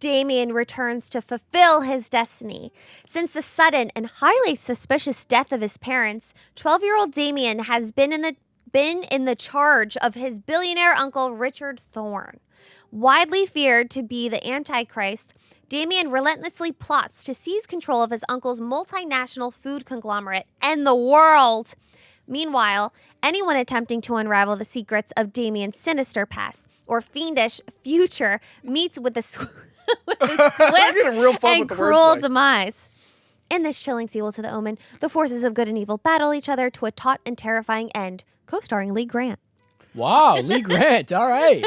Damien returns to fulfill his destiny. Since the sudden and highly suspicious death of his parents, 12-year-old Damien has been in the charge of his billionaire uncle Richard Thorne. Widely feared to be the Antichrist, Damien relentlessly plots to seize control of his uncle's multinational food conglomerate and the world. Meanwhile, anyone attempting to unravel the secrets of Damien's sinister past or fiendish future meets with a swift and cruel demise. In this chilling sequel to The Omen, the forces of good and evil battle each other to a taut and terrifying end. Co-starring Lee Grant. Wow, Lee Grant. All right.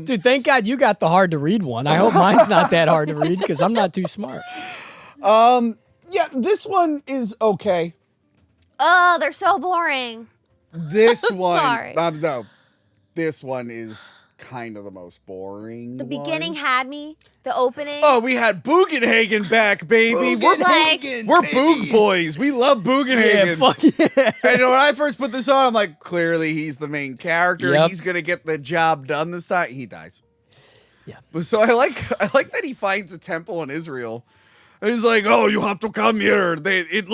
Dude, thank God you got the hard to read one. I hope mine's not that hard to read because I'm not too smart. Yeah, this one is okay. Oh, they're so boring. This one, sorry. No, this one is kind of the most boring. The beginning had me. The opening. Oh, we had Bugenhagen back, baby. We're Boog boys. We love Bugenhagen. Yeah, fuck yeah. And when I first put this on, I'm like, clearly he's the main character. Yep. He's gonna get the job done this time. He dies. Yeah. So I like that he finds a temple in Israel. And he's like, oh, you have to come here. It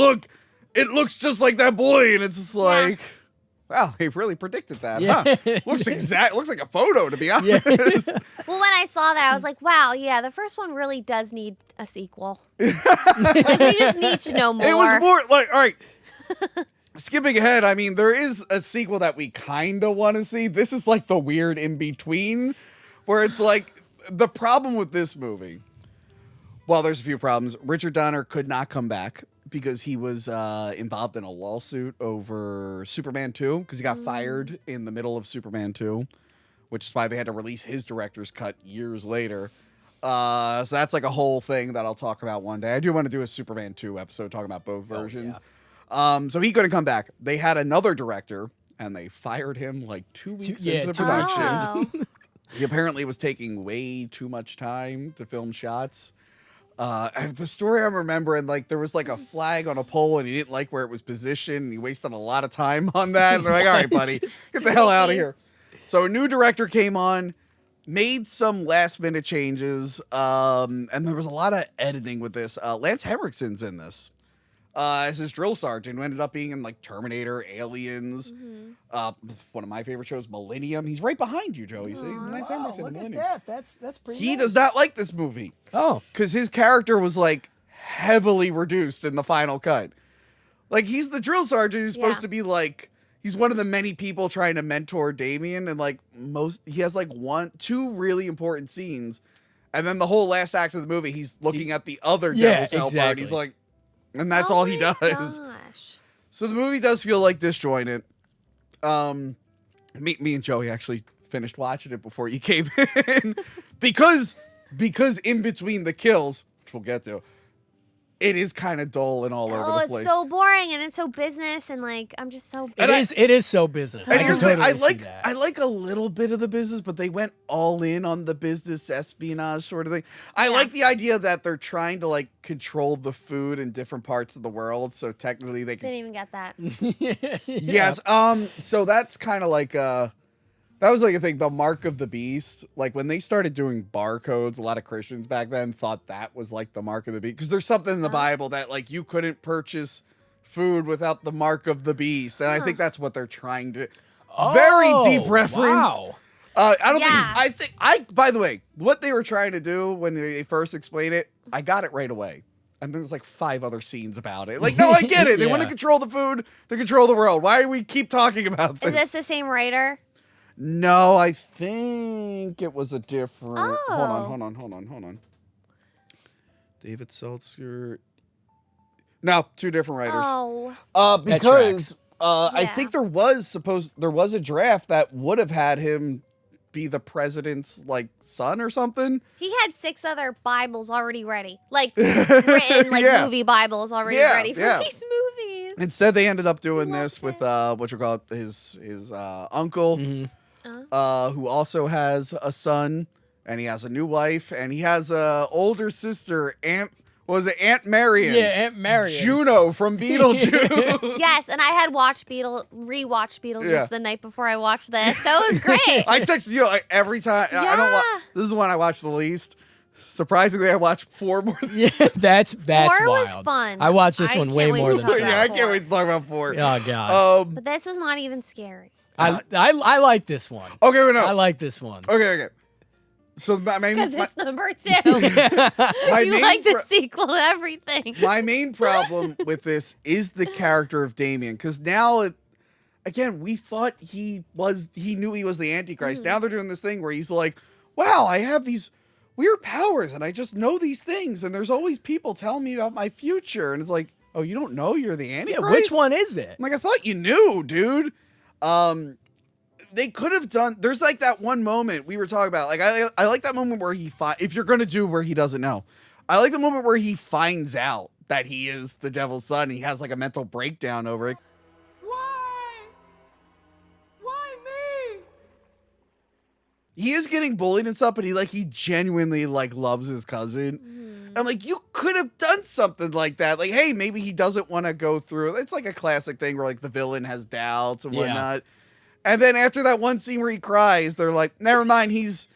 looks just like that boy, and it's just like, wow, he really predicted that. Yeah. Huh? Looks like a photo, to be honest. Yeah. Well, when I saw that, I was like, wow, yeah, the first one really does need a sequel. Like, we just need to know more. It was more like, all right. Skipping ahead, I mean, there is a sequel that we kind of want to see. This is like the weird in between, where it's like the problem with this movie. Well, there's a few problems. Richard Donner could not come back because he was involved in a lawsuit over Superman 2 because he got fired in the middle of Superman 2, which is why they had to release his director's cut years later. So that's like a whole thing that I'll talk about one day. I do want to do a Superman 2 episode talking about both versions. Oh, yeah. So he couldn't come back. They had another director, and they fired him like 2 weeks into the production. Oh. He apparently was taking way too much time to film shots. And the story I'm remembering, like, there was like a flag on a pole and he didn't like where it was positioned. And he wasted a lot of time on that. And they're like, all right, buddy, get the hell out of here. So a new director came on, made some last minute changes. And there was a lot of editing with this. Lance Henriksen's in this as his drill sergeant, who ended up being in like Terminator, Aliens. One of my favorite shows, Millennium. He's right behind you, Joe. You see? Lance Henriksen in Millennium. That's pretty He nice. does not like this movie. Oh. Because his character was like heavily reduced in the final cut. Like, he's the drill sergeant who's supposed to be like, he's one of the many people trying to mentor Damien, and like he has like two really important scenes. And then the whole last act of the movie, he's looking at the other Devil's Helper, and he's like, and that's all he does. Gosh. So the movie does feel like disjointed. Me and Joey actually finished watching it before you came in because in between the kills, which we'll get to, it is kind of dull and all over the place. It's so boring and it's so business and like I'm just so. It is so business. And I can totally see that. I like a little bit of the business, but they went all in on the business espionage sort of thing. I like the idea that they're trying to like control the food in different parts of the world, so technically they can. Didn't even get that. Yes. So that's kind of like that was like a thing, the mark of the beast. Like when they started doing barcodes, a lot of Christians back then thought that was like the mark of the beast. Because there's something in the Bible that like you couldn't purchase food without the mark of the beast. And I think that's what they're trying to. Very deep reference. Wow. I think by the way, what they were trying to do when they first explained it, I got it right away. And then there's like 5 other scenes about it. Like, no, I get it. They want to control the food, to control the world. Why do we keep talking about this? Is this the same writer? No, I think it was a different. Oh. Hold on. David Seltzer. No, 2 different writers. Oh. Because I think there was a draft that would have had him be the president's like son or something. He had 6 other Bibles already ready. Like written like movie Bibles already ready for these movies. Instead they ended up doing this with what you call it, his uncle. Who also has a son, and he has a new wife, and he has a older sister, Aunt Marion? Yeah, Aunt Marion. Juno from Beetlejuice. Yes, and I had rewatched Beetlejuice the night before I watched this, so it was great. I texted you like every time. I don't. This is the one I watch the least. Surprisingly, I watched 4 more. Yeah, that's 4 wild. was fun. I watched this one way can't wait more to than talk 4. about Yeah, I 4. can't wait to talk about 4. Oh god. But this was not even scary. I like this one. Okay, wait, no. I like this one. Okay. So Because it's number 2. my You main like the sequel to everything. my main problem with this is the character of Damien, because now again, we thought he knew he was the Antichrist. Now they're doing this thing where he's like, wow, I have these weird powers and I just know these things, and there's always people telling me about my future, and it's like, oh, you don't know you're the Antichrist? Yeah, which one is it? I'm like, I thought you knew, dude. They could have done, there's like that one moment we were talking about, like I like that moment where if you're gonna do where he doesn't know, I like the moment where he finds out that he is the devil's son. He has like a mental breakdown over it. He is getting bullied and stuff, but he genuinely loves his cousin. And you could have done something like that. Like, hey, maybe he doesn't want to go through. It's like a classic thing where the villain has doubts and whatnot. And then after that one scene where he cries, they're like, never mind, he's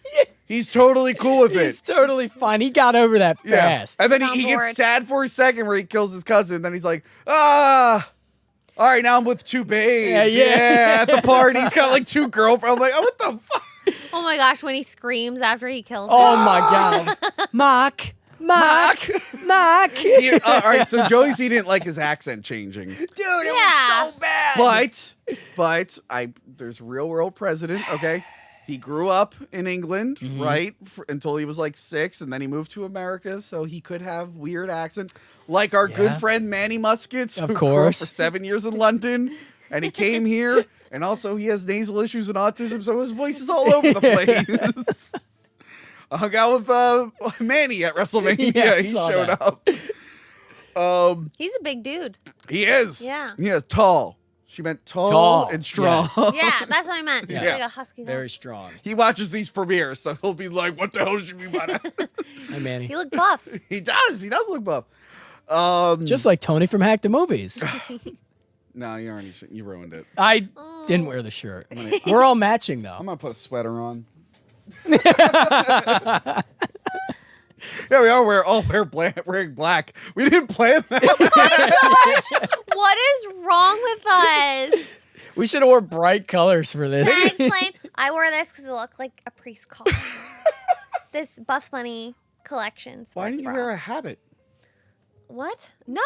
totally cool with it. He's totally fine. He got over that fast. And then he gets sad for a second where he kills his cousin. And then he's like, all right, now I'm with 2 babes. Yeah, at the party. He's got 2 girlfriends. I'm like, oh, what the fuck? Oh my gosh, when he screams after he kills Oh him. my god. Mock. All right, so Joey C didn't like his accent changing. Dude, it was so bad. But there's real world precedent, okay? He grew up in England, right? Until he was 6, and then he moved to America, so he could have weird accent. Like our good friend Manny Muskets, Of who grew up course. for 7 years in London, and he came here, and also he has nasal issues and autism, so his voice is all over the place. I hung out with Manny at WrestleMania. Yeah, I he saw showed that. up. He's a big dude. He is. Yeah. He is tall. She meant tall and strong. Yes. Yeah, that's what I meant. Yes. He's like a husky dog. Very strong. He watches these premieres, so he'll be like, what the hell should we buy? Hey, Manny. He looked buff. He does. He does look buff. Just like Tony from Hack the Movies. No, you ruined it. I didn't wear the shirt. We're all matching, though. I'm going to put a sweater on. Yeah, we are wearing black. We didn't plan that. What is wrong with us? We should have wore bright colors for this. Can I explain? I wore this because it looked like a priest collar. This Buff Bunny collection. Why didn't you wear a habit? What? No,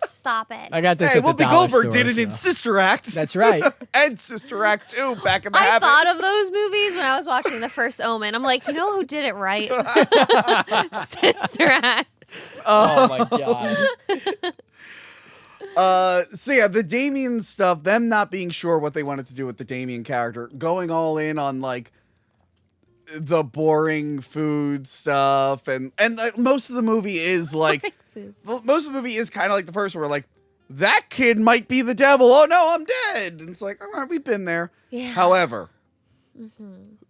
stop it. I got this Hey, at the Whoopi dollar Goldberg store, did it in so. Sister Act. That's right. And Sister Act 2 back in the I habit. thought of those movies when I was watching the first Omen. I'm like, you know who did it right? Sister Act. Oh my god. So yeah, the Damien stuff, them not being sure what they wanted to do with the Damien character, going all in on the boring food stuff, and most of the movie is most of the movie is kind of like the first one, where that kid might be the devil. Oh no, I'm dead. And it's like, all right, we've been there. Yeah. However,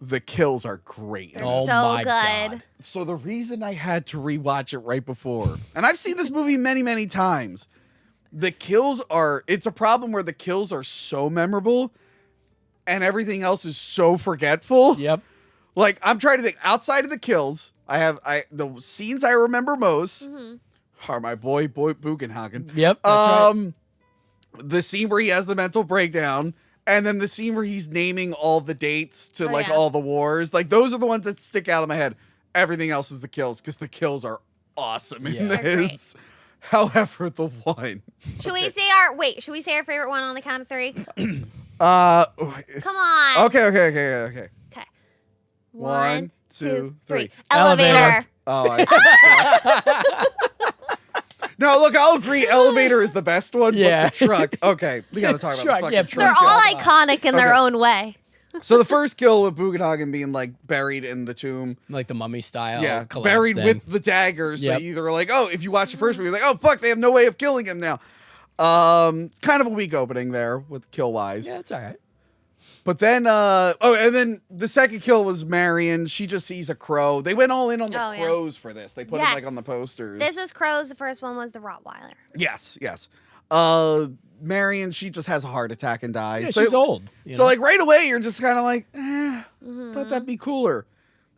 the kills are great. Oh so my good. God. So the reason I had to rewatch it right before, and I've seen this movie many, many times, the kills it's a problem where the kills are so memorable and everything else is so forgetful. Yep. I'm trying to think, outside of the kills, the scenes I remember most are my boy Bugenhagen. Yep. That's right. The scene where he has the mental breakdown, and then the scene where he's naming all the dates to all the wars. Those are the ones that stick out in my head. Everything else is the kills, because the kills are awesome in Yeah. They're this. However, the one. Should we say our favorite one on the count of 3? Come Come on. Okay. Okay. 1, 2, 3. Elevator. Elevator. Oh, no, look, I'll agree. Elevator is the best one. Yeah. But the truck. Okay, we got to talk about this Truck, fucking yeah, truck. They're all Truck. iconic in their Okay. own way. So the first kill with Bugenhagen being buried in the tomb. Like the mummy style. Yeah, collapse buried thing. with the daggers. Yep. So you either like, oh, if you watch the first movie, you're like, oh, fuck, they have no way of killing him now. Kind of a weak opening there with kill wise. Yeah, it's all right. But then, and then the second kill was Marion. She just sees a crow. They went all in on the crows for this. They put Yes. it on the posters. This was crows. The first one was the Rottweiler. Yes. Marion, she just has a heart attack and dies. Yeah, she's old. you So know? right away, you're just kind of like, thought that'd be cooler.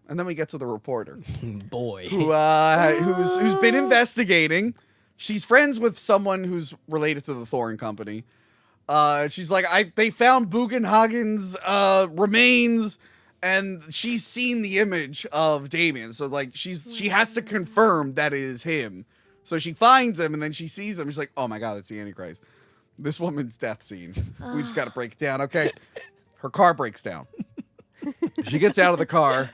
And then we get to the reporter. Boy. Who's been investigating. She's friends with someone who's related to the Thorin Company. She's like, they found Bugenhagen's remains, and she's seen the image of Damien. So like she has to confirm that it is him. So she finds him, and then she sees him. She's like, oh my God, that's the Antichrist. This woman's death scene. We just got to break it down. Okay. Her car breaks down. She gets out of the car,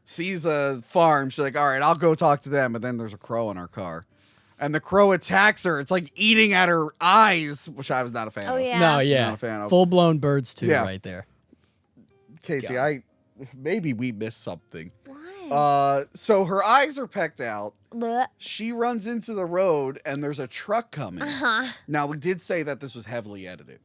sees a farm. She's like, all right, I'll go talk to them. And then there's a crow in our car. And the crow attacks her. It's like eating at her eyes, which I was not a fan of. Yeah. No, yeah. Not a fan of. Full-blown birds, too, Yeah. right there. Casey, maybe we missed something. What? So her eyes are pecked out. Blech. She runs into the road, and there's a truck coming. Uh-huh. Now, we did say that this was heavily edited.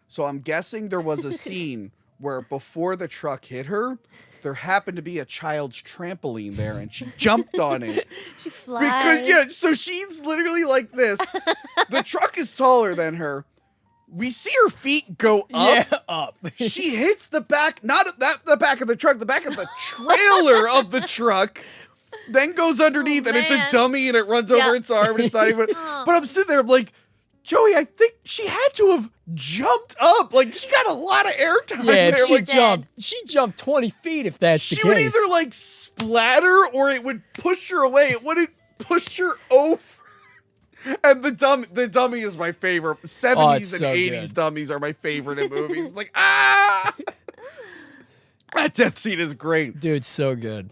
So I'm guessing there was a scene where before the truck hit her, there happened to be a child's trampoline there, and she jumped on it. She flies. So she's literally like this. The truck is taller than her. We see her feet go up. Yeah, up. She hits the back, not the back of the truck, the back of the trailer of the truck. Then goes underneath, and it's a man. dummy, and it runs over its arm, and it's not even. But I'm sitting there, I'm like, Joey, I think she had to have jumped up. Like, she got a lot of airtime Yeah, there. if she Like, she jumped 20 feet if that's the she case. would either like splatter or it would push her away. It wouldn't push her over. And the dummy is my favorite. 70s and so 80s good. dummies are my favorite in movies. Like, ah! That death scene is great. Dude, so good.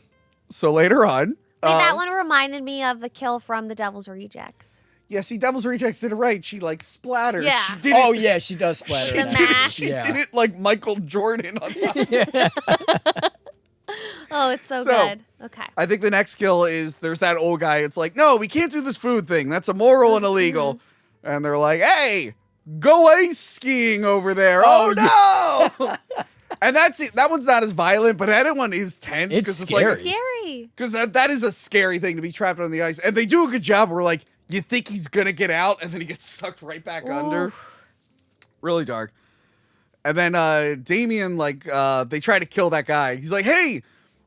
So later on. Wait, that one reminded me of the kill from The Devil's Rejects. Yeah, see, Devil's Rejects did it right. She like splattered. Yeah. She did it. Oh, yeah, she does splatter. She The that. did it. mask. She Yeah. did it like Michael Jordan on top. Oh, it's so So- good. Okay. I think the next kill is there's that old guy. It's like, no, we can't do this food thing. That's immoral and illegal. And they're like, hey, go ice skiing over there. Oh, no. And that's it. That one's not as violent, but that one is tense. It's 'cause scary. Scary. Because that is a scary thing to be trapped on the ice. And they do a good job where, like, you think he's going to get out, and then he gets sucked right back under. Really dark. And then Damien, like, they try to kill that guy. He's like, hey,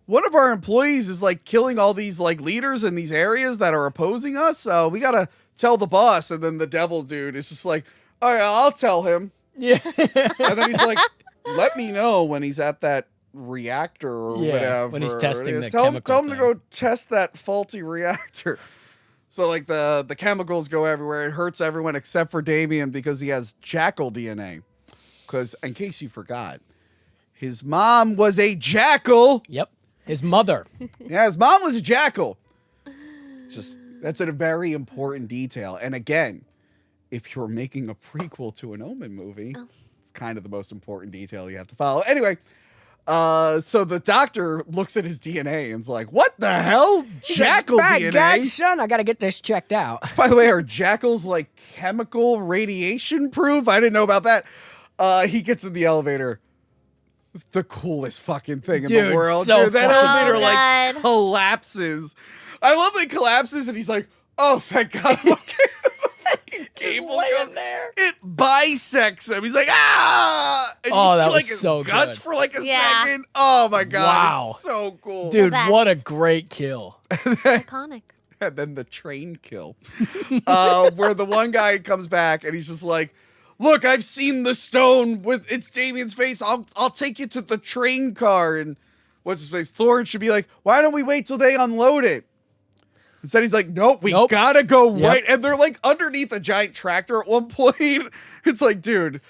one of our employees is, like, killing all these, like, leaders in these areas that are opposing us. We got to tell the boss. And then the devil dude is just like, all right, I'll tell him. Yeah. And then he's like, let me know when he's at that reactor or Yeah, whatever. when he's testing the tell chemical him to thing. go test that faulty reactor. So like the chemicals go everywhere. It hurts everyone except for Damien because he has jackal DNA. Because in case you forgot, his mom was a jackal. Yep. His mother. Yeah, his mom was a jackal. That's a very important detail. And again, if you're making a prequel to an Omen movie, it's kind of the most important detail you have to follow. Anyway, so the doctor looks at his DNA and is like, what the hell? Jackal My DNA? God, son, I got to get this checked out. By the way, are jackals like chemical radiation proof? I didn't know about that. He gets in the elevator. The coolest fucking thing in the Dude, world. so Dude, that fucking elevator cool. like God. collapses. I love that it collapses and he's like, oh, thank God. I'm okay. Fucking cable laying goes- there. It bisects him. He's like, ah! And Oh, you see that like was his so guts good. for like a Yeah. second. Oh my God. Wow. It's so cool. Dude, best. what a great kill. Iconic. And then the train kill. Where the one guy comes back and he's just like, look, I've seen the stone with it's Damien's face. I'll take you to the train car. And what's his face? Thorin should be like, why don't we wait till they unload it? Instead, he's like, nope, we gotta go right. And they're like underneath a giant tractor at one point. It's like, dude,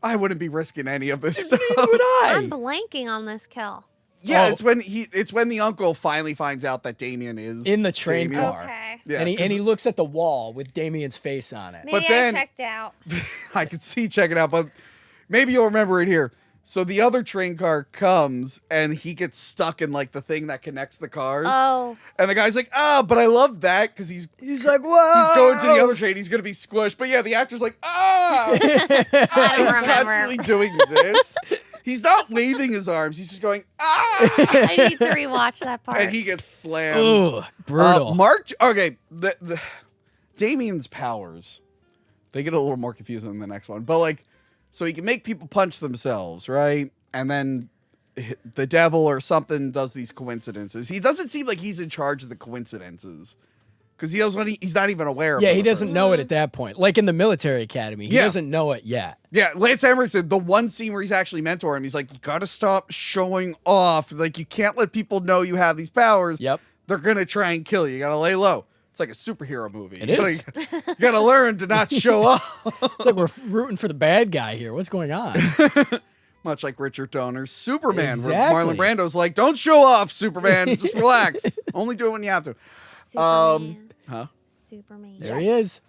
I wouldn't be risking any of this stuff. Neither would I'm I. blanking on this kill. Yeah, Oh. it's when the uncle finally finds out that Damien is In the train Damien. car. Okay. Yeah, and 'cause he looks at the wall with Damien's face on it. Maybe But then- I checked out. I could see check it out, but maybe you'll remember it here. So the other train car comes and he gets stuck in like the thing that connects the cars. Oh. And the guy's like, but I love that because he's like, whoa. he's going to the other train. He's going to be squished. But yeah, the actor's like, I he's don't remember. constantly doing this. He's not waving his arms. He's just going, I need to rewatch that part. and he gets slammed. Ugh, brutal. Okay, the Damien's powers, they get a little more confusing in the next one. But like, so he can make people punch themselves, right? And then the devil or something does these coincidences. He doesn't seem like he's in charge of the coincidences. Because he's not even aware of it. Yeah, he doesn't know it at that point. Like in the military academy, he doesn't know it yet. Yeah, Lance Emmerich said the one scene where he's actually mentoring him, he's like, you got to stop showing off. Like, you can't let people know you have these powers. Yep. They're going to try and kill you. You got to lay low. It's like a superhero movie. It is. Like, you got to learn to not show off. It's like we're rooting for the bad guy here. What's going on? Much like Richard Donner's Superman, Exactly. where Marlon Brando's like, don't show off, Superman. Just relax. Only do it when you have to. Superman. Huh? Superman. There he is.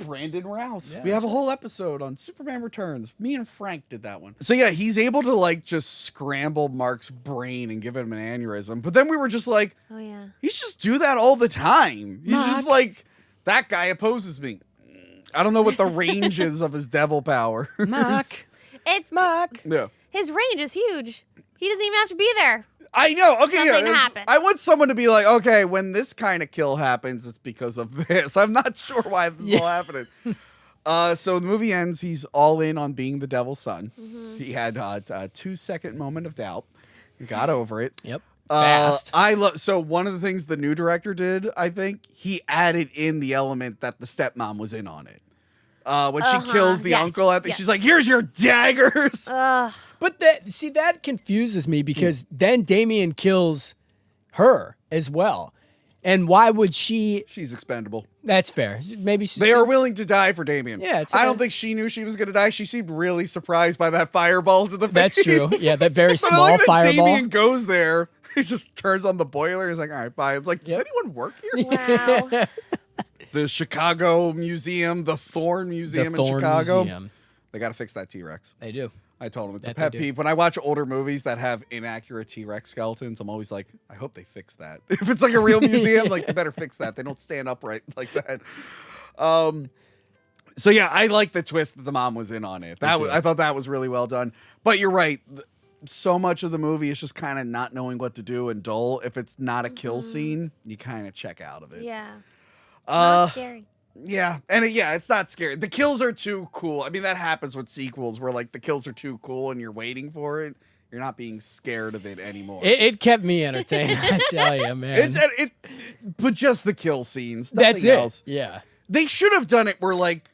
Brandon Routh. Yeah, we have a whole episode on Superman Returns. Me and Frank did that one. So yeah, he's able to like just scramble Mark's brain and give him an aneurysm. But then we were just like, Oh yeah. you just do that all the time. He's just like, that guy opposes me. I don't know what the range is of his devil power. Mark. It's Mark. Yeah. his range is huge. He doesn't even have to be there. I know. Okay, Something yeah. happened. I want someone to be like, okay, when this kind of kill happens, it's because of this. I'm not sure why this is all happening. So the movie ends. He's all in on being the devil's son. Mm-hmm. He had a 2-second moment of doubt. He got over it. Yep. Fast. So one of the things the new director did, I think, he added in the element that the stepmom was in on it. When she kills the uncle, I think she's like, "Here's your daggers." But that confuses me because then Damien kills her as well. And why would she? She's expendable. That's fair. Maybe she's. They are willing to die for Damien. Yeah, I don't think she knew she was going to die. She seemed really surprised by that fireball to the face. That's true. Yeah, that very But small I like that fireball. Damien goes there. He just turns on the boiler. He's like, "All right, bye." It's like, does anyone work here? Wow. The Chicago Museum, the Thorn Museum in Chicago. Museum. They got to fix that T-Rex. They do. I told him it's a That pet they do. peeve. When I watch older movies that have inaccurate T-Rex skeletons, I'm always like, I hope they fix that. If it's like a real museum, like they better fix that. They don't stand upright like that. So yeah, I like the twist that the mom was in on it. I thought that was really well done. But you're right. So much of the movie is just kind of not knowing what to do and dull. If it's not a kill scene, you kind of check out of it. Yeah. Not scary. Yeah, and it's not scary. The kills are too cool. I mean, that happens with sequels where like the kills are too cool and you're waiting for it. You're not being scared of it anymore. It kept me entertained, I tell you, man. But just the kill scenes. That's Nothing it. else. Yeah. They should have done it where like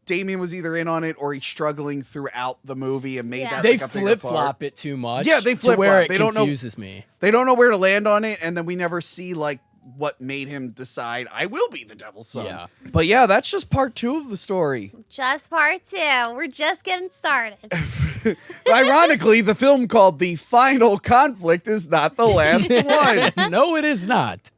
Damien was either in on it or he's struggling throughout the movie and made that They like a bigger part. flip-flop it too much. Yeah, they to flip-flop. where it They don't know- confuses me. They don't know where to land on it, and then we never see like what made him decide I will be the devil's son. Yeah. But yeah, that's just part 2 of the story. Just part 2. We're just getting started. Ironically, the film called The Final Conflict is not the last one. No, it is not.